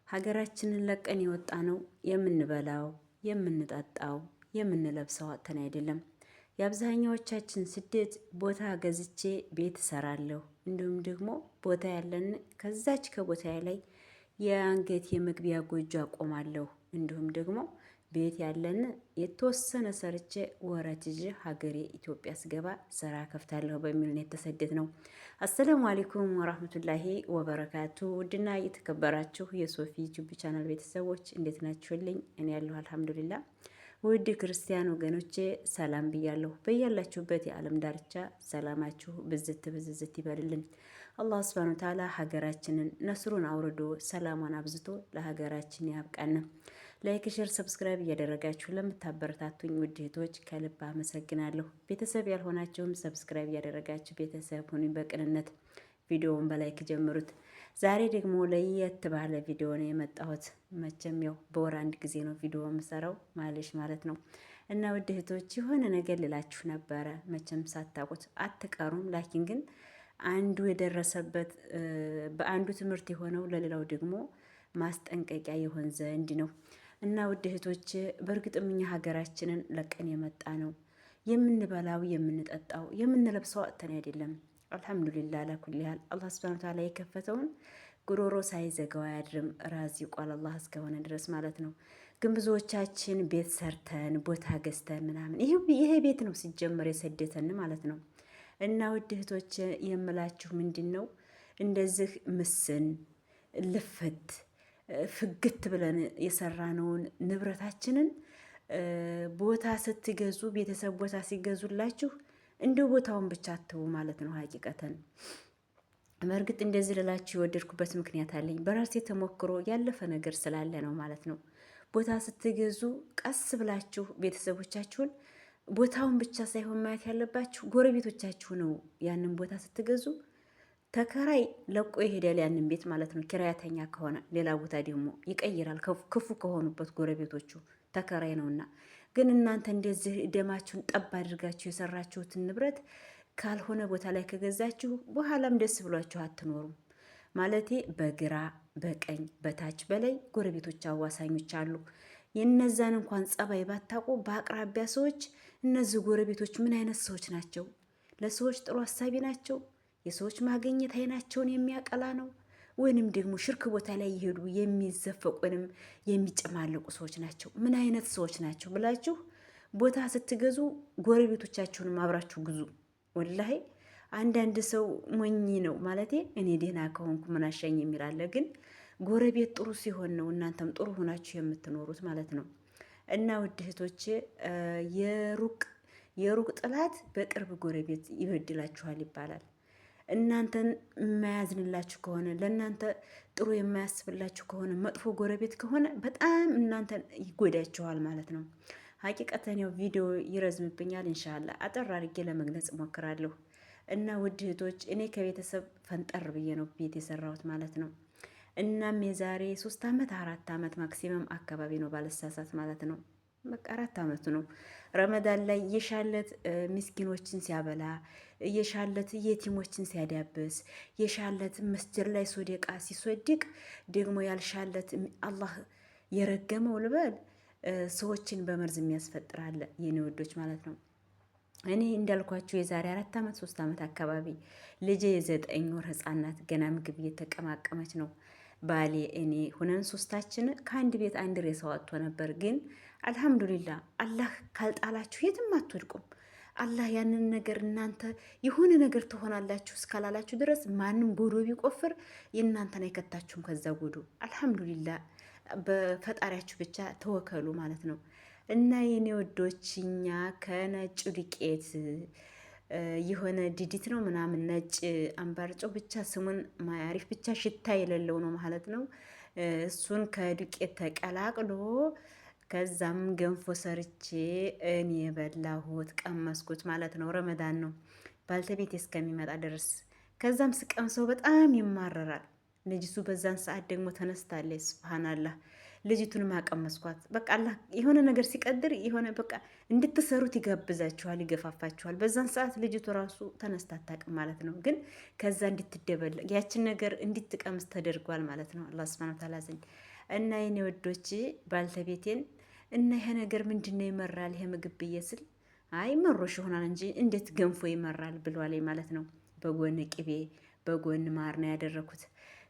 ሀገራችንን ለቀን የወጣ ነው የምንበላው፣ የምንጠጣው፣ የምንለብሰው አጥተን አይደለም። የአብዛኛዎቻችን ስደት ቦታ ገዝቼ ቤት እሰራለሁ፣ እንዲሁም ደግሞ ቦታ ያለን ከዛች ከቦታ ላይ የአንገት የመግቢያ ጎጆ አቆማለሁ፣ እንዲሁም ደግሞ ቤት ያለን የተወሰነ ሰርቼ ወረት ይዤ ሀገሬ ኢትዮጵያ ስገባ ስራ ከፍታለሁ በሚል ነው የተሰደድ ነው። አሰላሙ አለይኩም ወራህመቱላሂ ወበረካቱ። ውድና የተከበራችሁ የሶፊ ዩቲዩብ ቻናል ቤተሰቦች እንዴት ናችሁልኝ? እኔ ያለሁ አልሐምዱሊላ። ውድ ክርስቲያን ወገኖቼ ሰላም ብያለሁ። በያላችሁበት የዓለም ዳርቻ ሰላማችሁ ብዝት ብዝዝት ይበልልን። አላህ ሱብሃነሁ ወተዓላ ሀገራችንን ነስሩን አውርዶ ሰላሟን አብዝቶ ለሀገራችን ያብቃን። ላይክ፣ ሼር፣ ሰብስክራይብ እያደረጋችሁ ለምታበረታቱኝ ውድ እህቶች ከልብ አመሰግናለሁ። ቤተሰብ ያልሆናችሁም ሰብስክራይብ እያደረጋችሁ ቤተሰብ ሁኑኝ። በቅንነት ቪዲዮውን በላይክ ጀምሩት። ዛሬ ደግሞ ለየት ባለ ቪዲዮ ነው የመጣሁት። መቼም ያው በወር አንድ ጊዜ ነው ቪዲዮ የምሰራው ማለሽ ማለት ነው። እና ውድ እህቶች የሆነ ነገር ልላችሁ ነበረ። መቼም ሳታውቁት አትቀሩም። ላኪን ግን አንዱ የደረሰበት በአንዱ ትምህርት የሆነው ለሌላው ደግሞ ማስጠንቀቂያ ይሆን ዘንድ ነው። እና ውድ እህቶች በእርግጥም እኛ ሀገራችንን ለቀን የመጣ ነው የምንበላው፣ የምንጠጣው፣ የምንለብሰው አጥተን አይደለም። አልሐምዱሊላህ አላኩል ያህል አላህ ሱብሃነሁ ወተዓላ የከፈተውን ጉሮሮ ሳይዘጋው አያድርም። ራዚቁል አላህ እስከሆነ ድረስ ማለት ነው። ግን ብዙዎቻችን ቤት ሰርተን ቦታ ገዝተን ምናምን ይሄ ቤት ነው ሲጀመር የሰደተን ማለት ነው። እና ውድ እህቶች የምላችሁ ምንድን ነው እንደዚህ ምስን ልፍት ፍግት ብለን የሰራነውን ንብረታችንን ቦታ ስትገዙ ቤተሰብ ቦታ ሲገዙላችሁ እንደ ቦታውን ብቻ አትቡ ማለት ነው። ሀቂቀተን በእርግጥ እንደዚህ ልላችሁ የወደድኩበት ምክንያት አለኝ። በራሴ ተሞክሮ ያለፈ ነገር ስላለ ነው ማለት ነው። ቦታ ስትገዙ ቀስ ብላችሁ ቤተሰቦቻችሁን ቦታውን ብቻ ሳይሆን ማየት ያለባችሁ ጎረቤቶቻችሁ ነው። ያንን ቦታ ስትገዙ ተከራይ ለቆ ይሄዳል ያንን ቤት ማለት ነው። ኪራያተኛ ከሆነ ሌላ ቦታ ደግሞ ይቀይራል። ክፉ ከሆኑበት ጎረቤቶቹ ተከራይ ነውና። ግን እናንተ እንደዚህ ደማችሁን ጠብ አድርጋችሁ የሰራችሁትን ንብረት ካልሆነ ቦታ ላይ ከገዛችሁ በኋላም ደስ ብሏችሁ አትኖሩም። ማለቴ በግራ በቀኝ በታች በላይ ጎረቤቶች አዋሳኞች አሉ። የነዛን እንኳን ጸባይ ባታውቁ በአቅራቢያ ሰዎች እነዚህ ጎረቤቶች ምን አይነት ሰዎች ናቸው? ለሰዎች ጥሩ አሳቢ ናቸው? የሰዎች ማግኘት አይናቸውን የሚያቀላ ነው? ወይንም ደግሞ ሽርክ ቦታ ላይ የሄዱ የሚዘፈቁ ወይንም የሚጨማለቁ ሰዎች ናቸው? ምን አይነት ሰዎች ናቸው ብላችሁ ቦታ ስትገዙ ጎረቤቶቻችሁንም አብራችሁ ግዙ። ወላሂ አንዳንድ ሰው ሞኝ ነው ማለቴ እኔ ደህና ከሆንኩ ምን አሻኝ የሚላለ፣ ግን ጎረቤት ጥሩ ሲሆን ነው እናንተም ጥሩ ሆናችሁ የምትኖሩት ማለት ነው። እና ውድ እህቶቼ የሩቅ ጥላት በቅርብ ጎረቤት ይበድላችኋል ይባላል። እናንተን የማያዝንላችሁ ከሆነ ለእናንተ ጥሩ የማያስብላችሁ ከሆነ መጥፎ ጎረቤት ከሆነ በጣም እናንተን ይጎዳችኋል ማለት ነው። ሀቂቀተን ያው ቪዲዮ ይረዝምብኛል። እንሻላ አጠር አድርጌ ለመግለጽ እሞክራለሁ። እና ውድ እህቶች እኔ ከቤተሰብ ፈንጠር ብዬ ነው ቤት የሰራሁት ማለት ነው። እናም የዛሬ 3 ዓመት 4 ዓመት ማክሲመም አካባቢ ነው ባለሳሳት ማለት ነው። በቃ 4 ዓመቱ ነው። ረመዳን ላይ የሻለት ምስኪኖችን ሲያበላ፣ የሻለት የቲሞችን ሲያዳብስ፣ የሻለት መስጅድ ላይ ሶደቃ ሲሶድቅ፣ ደግሞ ያልሻለት አላህ የረገመው ልበል ሰዎችን በመርዝ የሚያስፈጥራለ የኔ ወዶች ማለት ነው። እኔ እንዳልኳችሁ የዛሬ 4 ዓመት 3 ዓመት አካባቢ ልጄ የ9 ወር ህፃን ናት። ገና ምግብ እየተቀማቀመች ነው። ባሌ እኔ ሁነን ሶስታችን ከአንድ ቤት አንድ ሬሳ ወጥቶ ነበር። ግን አልሐምዱሊላ አላህ ካልጣላችሁ የትም አትወድቁም። አላህ ያንን ነገር እናንተ የሆነ ነገር ትሆናላችሁ እስካላላችሁ ድረስ ማንም ጎዶ ቢቆፍር የእናንተን አይከታችሁም ከዛ ጎዶ። አልሐምዱሊላ በፈጣሪያችሁ ብቻ ተወከሉ ማለት ነው። እና የኔ ወዶች እኛ ከነጩ ዱቄት የሆነ ዲዲት ነው ምናምን ነጭ አምባርጨው ብቻ ስሙን ማያሪፍ ብቻ ሽታ የሌለው ነው ማለት ነው። እሱን ከዱቄት ተቀላቅሎ ከዛም ገንፎ ሰርቼ እኔ የበላሁት ቀመስኩት ማለት ነው። ረመዳን ነው ባልተቤት እስከሚመጣ ድረስ። ከዛም ስቀምሰው በጣም ይማረራል። ልጅቱ በዛን ሰዓት ደግሞ ተነስታለች። ሱብሃንአላህ ልጅቱንም አቀመስኳት። በቃ አላህ የሆነ ነገር ሲቀድር የሆነ በቃ እንድትሰሩት ይጋብዛችኋል፣ ይገፋፋችኋል። በዛን ሰዓት ልጅቱ ራሱ ተነስታ አታውቅም ማለት ነው። ግን ከዛ እንድትደበለቅ ያችን ነገር እንድትቀምስ ተደርጓል ማለት ነው አላህ ሱብሓነሁ ወተዓላ ዘንድ እና የኔ ወዶች ባልተቤቴን እና ይሄ ነገር ምንድነው ይመራል ይሄ ምግብ ብዬ ስል አይ መሮሽ ይሆናል እንጂ እንዴት ገንፎ ይመራል ብሏል ማለት ነው። በጎን ቅቤ በጎን ማር ነው ያደረኩት።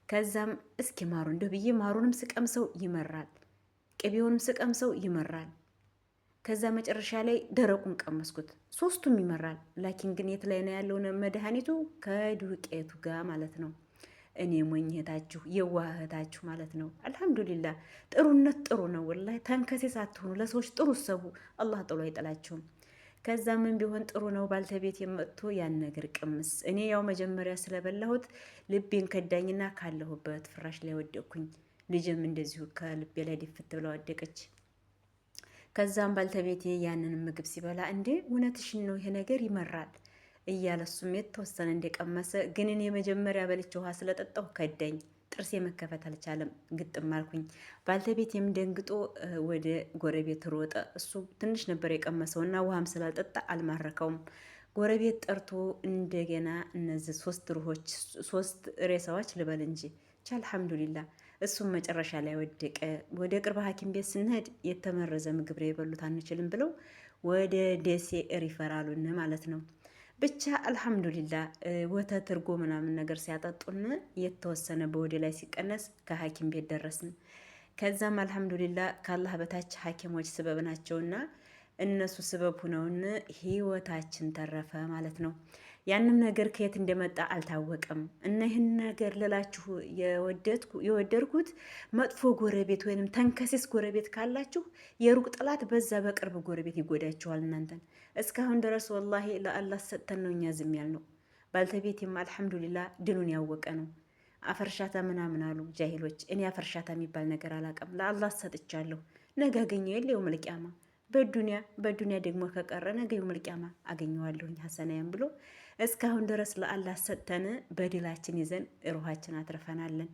ከዛም እስኪ ማሩ እንደው ብዬ ማሩንም ስቀምሰው ይመራል፣ ቅቤውንም ስቀምሰው ይመራል። ከዛ መጨረሻ ላይ ደረቁን ቀመስኩት፣ ሶስቱም ይመራል። ላኪን ግን የት ላይ ነው ያለው መድኃኒቱ? ከዱቄቱ ጋር ማለት ነው። እኔ ሞኝ እህታችሁ የዋህ እህታችሁ ማለት ነው። አልሐምዱሊላህ ጥሩነት ጥሩ ነው። ወላሂ ተንከሴስ አትሆኑ፣ ለሰዎች ጥሩ ሰቡ፣ አላህ ጥሎ አይጥላችሁም። ከዛ ምን ቢሆን ጥሩ ነው ባልተቤት የመጥቶ ያን ነገር ቅምስ። እኔ ያው መጀመሪያ ስለበላሁት ልቤን ከዳኝና ካለሁበት ፍራሽ ላይ ወደቅኩኝ። ልጅም እንደዚሁ ከልቤ ላይ ድፍት ብላ ወደቀች። ከዛም ባልተቤቴ ያንን ምግብ ሲበላ እንዴ እውነትሽን ነው ይሄ ነገር ይመራል እያለ እሱም የተወሰነ እንደቀመሰ፣ ግን እኔ መጀመሪያ በልቼ ውሃ ስለጠጣሁ ከዳኝ። ጥርሴ መከፈት አልቻለም። ግጥም አልኩኝ። ባልተቤቴም ደንግጦ ወደ ጎረቤት ሮጠ። እሱ ትንሽ ነበር የቀመሰው እና ውሃም ስላልጠጣ አልማረከውም። ጎረቤት ጠርቶ እንደገና እነዚህ ሶስት ሬሳዎች ልበል እንጂ አልሐምዱሊላ። እሱም መጨረሻ ላይ ወደቀ። ወደ ቅርብ ሐኪም ቤት ስንሄድ የተመረዘ ምግብ ነው የበሉት አንችልም ብለው ወደ ደሴ ሪፈራሉን ማለት ነው። ብቻ አልሐምዱሊላ ወተት እርጎ ምናምን ነገር ሲያጠጡን የተወሰነ በወደ ላይ ሲቀነስ ከሐኪም ቤት ደረስን። ከዛም አልሐምዱሊላ ከአላህ በታች ሐኪሞች ስበብ ናቸውና እነሱ ስበብ ሁነውን ህይወታችን ተረፈ ማለት ነው። ያንም ነገር ከየት እንደመጣ አልታወቀም። እና ይህን ነገር ልላችሁ የወደድኩት መጥፎ ጎረቤት ወይንም ተንከሴስ ጎረቤት ካላችሁ የሩቅ ጥላት በዛ በቅርብ ጎረቤት ይጎዳችኋል እናንተን። እስካሁን ድረስ ወላሂ ለአላህ ሰጥተን ነው እኛ ዝም ያልነው። ባልተቤቴም አልሐምዱሊላ ድኑን ያወቀ ነው። አፈርሻታ ምናምን አሉ ጃሂሎች። እኔ አፈርሻታ የሚባል ነገር አላውቅም። ለአላህ ሰጥቻለሁ። ነገ አገኘው የለ የውመል ቂያማ በዱንያ ደግሞ ከቀረ ነገ የውመል ቂያማ አገኘዋለሁኝ ሀሰናያን ብሎ እስካሁን ድረስ ለአላህ ሰጥተን በድላችን ይዘን ሩሃችን አትርፈናለን።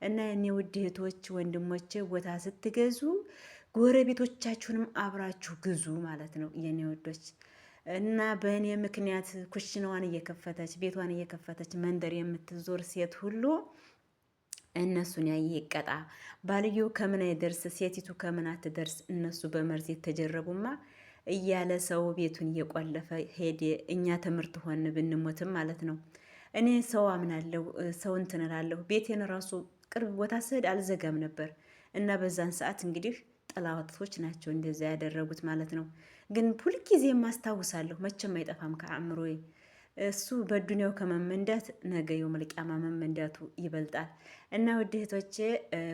እና የኔ ውድ እህቶች ወንድሞቼ ቦታ ስትገዙ ጎረቤቶቻችሁንም አብራችሁ ግዙ ማለት ነው የኔ ወዶች። እና በእኔ ምክንያት ኩሽናዋን እየከፈተች ቤቷን እየከፈተች መንደር የምትዞር ሴት ሁሉ እነሱን ያየ ይቀጣ። ባልዮ ከምን አይደርስ ሴቲቱ ከምን አትደርስ። እነሱ በመርዝ የተጀረቡማ እያለ ሰው ቤቱን እየቆለፈ ሄደ። እኛ ትምህርት ሆን ብንሞትም ማለት ነው። እኔ ሰው አምናለሁ፣ ሰው እንትን እላለሁ። ቤቴን ራሱ ቅርብ ቦታ ስሄድ አልዘጋም ነበር እና በዛን ሰዓት እንግዲህ ጠላቶች ናቸው እንደዛ ያደረጉት ማለት ነው። ግን ሁልጊዜ ማስታውሳለሁ፣ መቼም አይጠፋም ከአእምሮዬ። እሱ በዱንያው ከመመንዳት ነገ የውመል ቂያማ መመንዳቱ ይበልጣል። እና ውድ እህቶቼ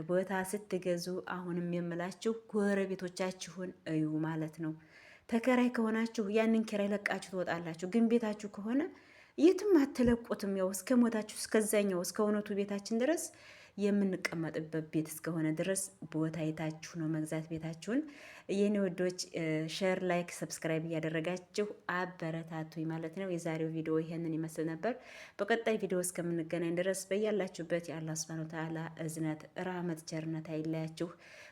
ቦታ ስትገዙ አሁንም የምላችሁ ጎረቤቶቻችሁን እዩ ማለት ነው። ተከራይ ከሆናችሁ ያንን ኪራይ ለቃችሁ ትወጣላችሁ። ግን ቤታችሁ ከሆነ የትም አትለቁትም። ያው እስከ ሞታችሁ እስከዛኛው እስከ እውነቱ ቤታችን ድረስ የምንቀመጥበት ቤት እስከሆነ ድረስ ቦታ የታችሁ ነው መግዛት ቤታችሁን። የኔ ወዶች ሼር፣ ላይክ፣ ሰብስክራይብ እያደረጋችሁ አበረታቱኝ ማለት ነው። የዛሬው ቪዲዮ ይሄንን ይመስል ነበር። በቀጣይ ቪዲዮ እስከምንገናኝ ድረስ በያላችሁበት የአላህ ሱብሓነሁ ወተዓላ እዝነት፣ ራህመት፣ ቸርነት አይለያችሁ።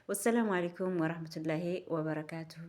ወሰላሙ አለይኩም ወራህመቱላሂ ወበረካቱሁ።